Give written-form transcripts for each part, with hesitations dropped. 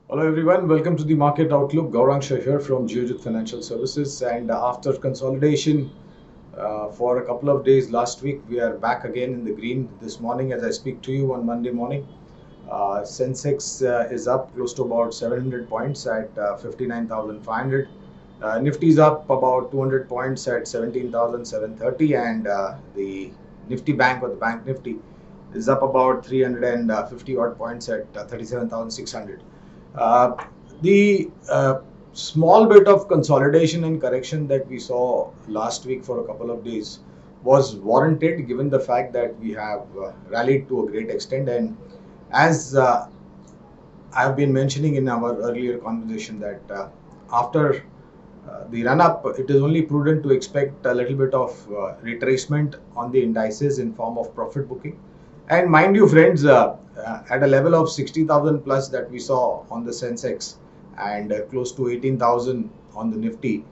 Hello everyone, welcome to the Market Outlook. Gaurang Shah here from Geojit Financial Services, and after consolidation for a couple of days last week, we are back again in the green this morning as I speak to you on Monday morning. Sensex is up close to about 700 points at 59,500. Nifty is up about 200 points at 17,730, and the Nifty Bank or the Bank Nifty is up about 350 odd points at 37,600. Uh, the small bit of consolidation and correction that we saw last week for a couple of days was warranted given the fact that we have rallied to a great extent. And as I've been mentioning in our earlier conversation, that after the run up, it is only prudent to expect a little bit of retracement on the indices in form of profit booking. And mind you, friends, at a level of 60,000 plus that we saw on the Sensex and close to 18,000 on the Nifty,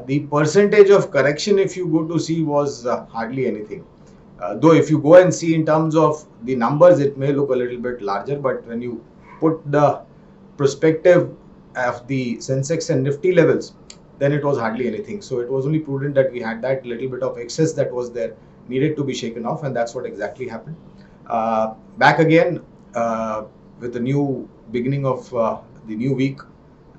the percentage of correction, if you go to see, was hardly anything. Though if you go and see in terms of the numbers, it may look a little bit larger, but when you put the perspective of the Sensex and Nifty levels, then it was hardly anything. So it was only prudent that we had that little bit of excess that was there, needed to be shaken off, and that's what exactly happened. Back again with the new beginning of the new week,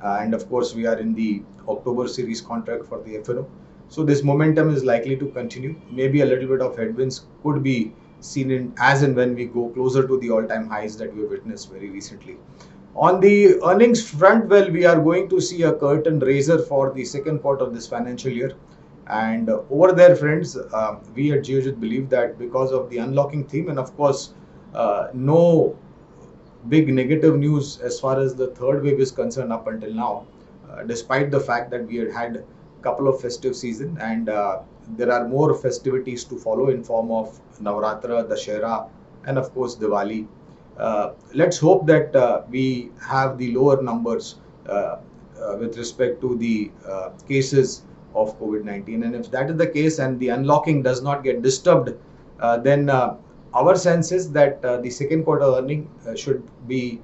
and of course we are in the October series contract for the FNO. So this momentum is likely to continue. Maybe a little bit of headwinds could be seen in as and when we go closer to the all-time highs that we witnessed very recently. On the earnings front, well, we are going to see a curtain raiser for the second quarter of this financial year. And over there, friends, we at Geojit believe that because of the unlocking theme, and of course, no big negative news as far as the third wave is concerned up until now, despite the fact that we had a couple of festive season, and there are more festivities to follow in form of Navratra, Dashera, and of course Diwali. Let's hope that we have the lower numbers with respect to the cases of COVID-19. And if that is the case and the unlocking does not get disturbed, then our sense is that the second quarter earning should be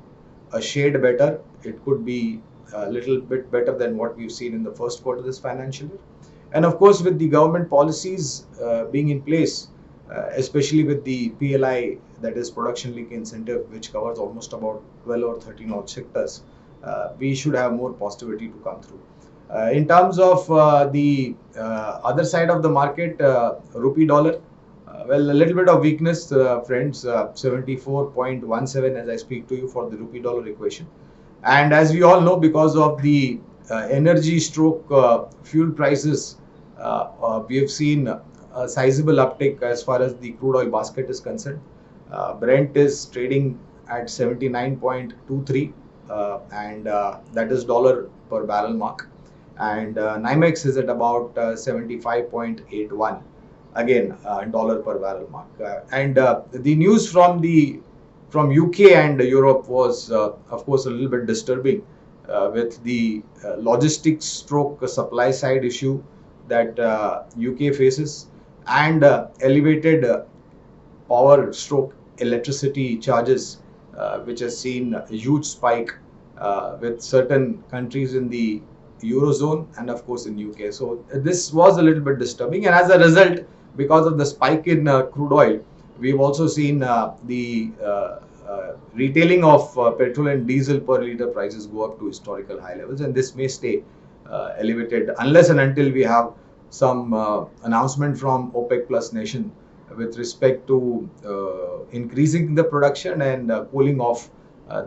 a shade better. It could be a little bit better than what we've seen in the first quarter this financial year. And of course, with the government policies being in place, especially with the PLI, that is production link incentive, which covers almost about 12 or 13 odd sectors, we should have more positivity to come through. In terms of the other side of the market, rupee dollar, well, a little bit of weakness, friends, 74.17 as I speak to you for the rupee dollar equation. And as we all know, because of the energy stroke fuel prices, we have seen a sizable uptick as far as the crude oil basket is concerned. Brent is trading at 79.23, and that is dollar per barrel mark. And NYMEX is at about 75.81, again dollar per barrel mark. And the news from UK and Europe was, of course, a little bit disturbing with the logistics stroke supply side issue that UK faces, and elevated power stroke electricity charges, which has seen a huge spike with certain countries in the Eurozone and of course in UK. So this was a little bit disturbing, and as a result, because of the spike in crude oil, we've also seen the retailing of petrol and diesel per liter prices go up to historical high levels, and this may stay elevated unless and until we have some announcement from OPEC plus nation with respect to increasing the production and cooling off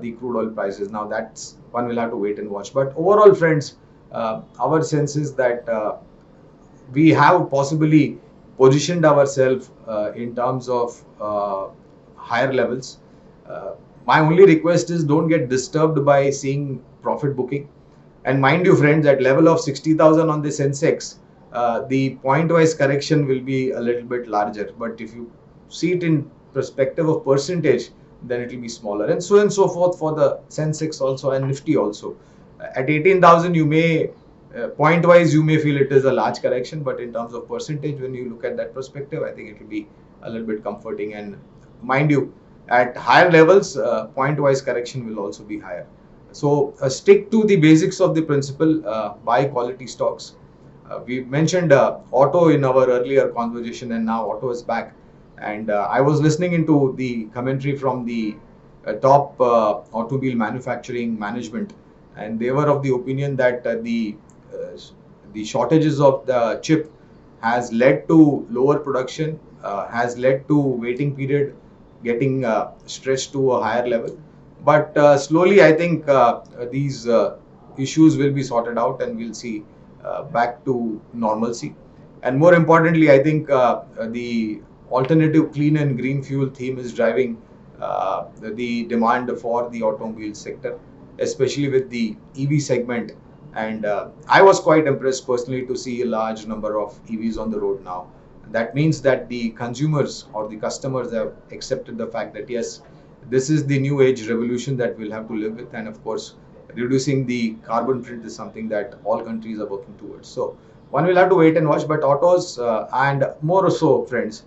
the crude oil prices. Now that's one will have to wait and watch. But overall, friends, our sense is that we have possibly positioned ourselves in terms of higher levels. My only request is don't get disturbed by seeing profit booking. And mind you, friends, at level of 60,000 on the Sensex, the point-wise correction will be a little bit larger. But if you see it in perspective of percentage, then it will be smaller. And so forth for the Sensex also and Nifty also. At 18,000, you may, point-wise, you may feel it is a large correction. But in terms of percentage, when you look at that perspective, I think it will be a little bit comforting. And mind you, at higher levels, point-wise correction will also be higher. Stick to the basics of the principle, buy quality stocks. We mentioned auto in our earlier conversation, and now auto is back. And I was listening into the commentary from the top automobile manufacturing management, and they were of the opinion that the shortages of the chip has led to lower production, has led to waiting period getting stretched to a higher level. But slowly, I think these issues will be sorted out, and we'll see back to normalcy. And more importantly, I think the alternative clean and green fuel theme is driving the demand for the automobile sector, especially with the EV segment. And I was quite impressed personally to see a large number of EVs on the road now. That means that the consumers or the customers have accepted the fact that yes, this is the new age revolution that we'll have to live with. And of course, reducing the carbon print is something that all countries are working towards. So one will have to wait and watch. But autos and more so, friends,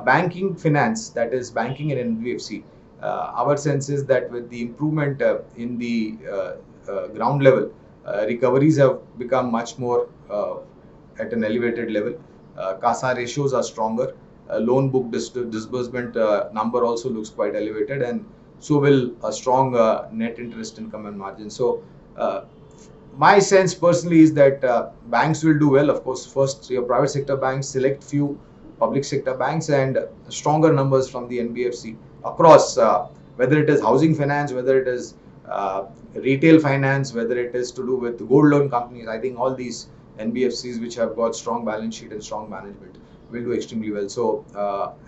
banking finance, that is banking and NBFC, our sense is that with the improvement in the ground level, recoveries have become much more at an elevated level. CASA ratios are stronger. Loan book disbursement number also looks quite elevated, and so will a strong net interest income and margin. So my sense personally is that banks will do well. Of course, first your private sector banks, select few public sector banks, and stronger numbers from the NBFC across, whether it is housing finance, whether it is retail finance, whether it is to do with gold loan companies. I think all these NBFCs which have got strong balance sheet and strong management will do extremely well. So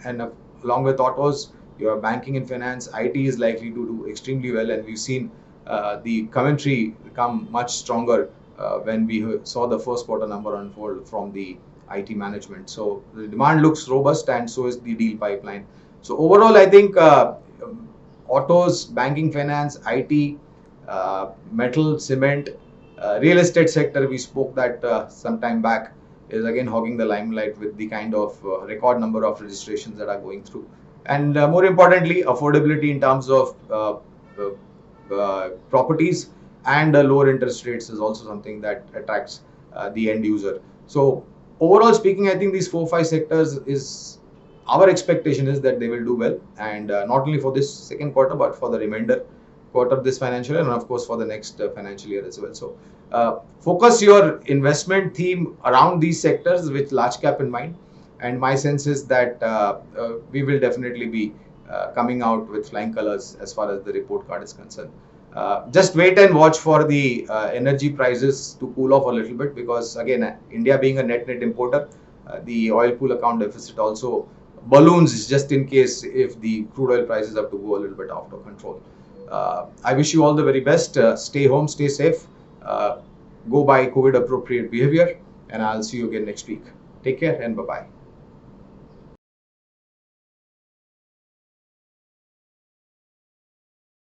and along with autos, your banking and finance, IT is likely to do extremely well, and we've seen the commentary become much stronger when we saw the first quarter number unfold from the IT management. So the demand looks robust, and so is the deal pipeline. So overall, I think autos, banking, finance, IT, metal, cement, real estate sector, we spoke that some time back, is again hogging the limelight with the kind of record number of registrations that are going through. And more importantly, affordability in terms of properties and lower interest rates is also something that attracts the end user. So overall speaking, I think these 4-5 sectors is our expectation is that they will do well, and not only for this second quarter but for the remainder quarter of this financial year, and of course for the next financial year as well. So focus your investment theme around these sectors with large cap in mind, and my sense is that we will definitely be coming out with flying colors as far as the report card is concerned. Just wait and watch for the energy prices to cool off a little bit, because again, India being a net importer, the oil pool account deficit also balloons just in case if the crude oil prices have to go a little bit out of control. I wish you all the very best. Stay home, stay safe, go by COVID appropriate behavior, and I'll see you again next week. Take care and bye-bye.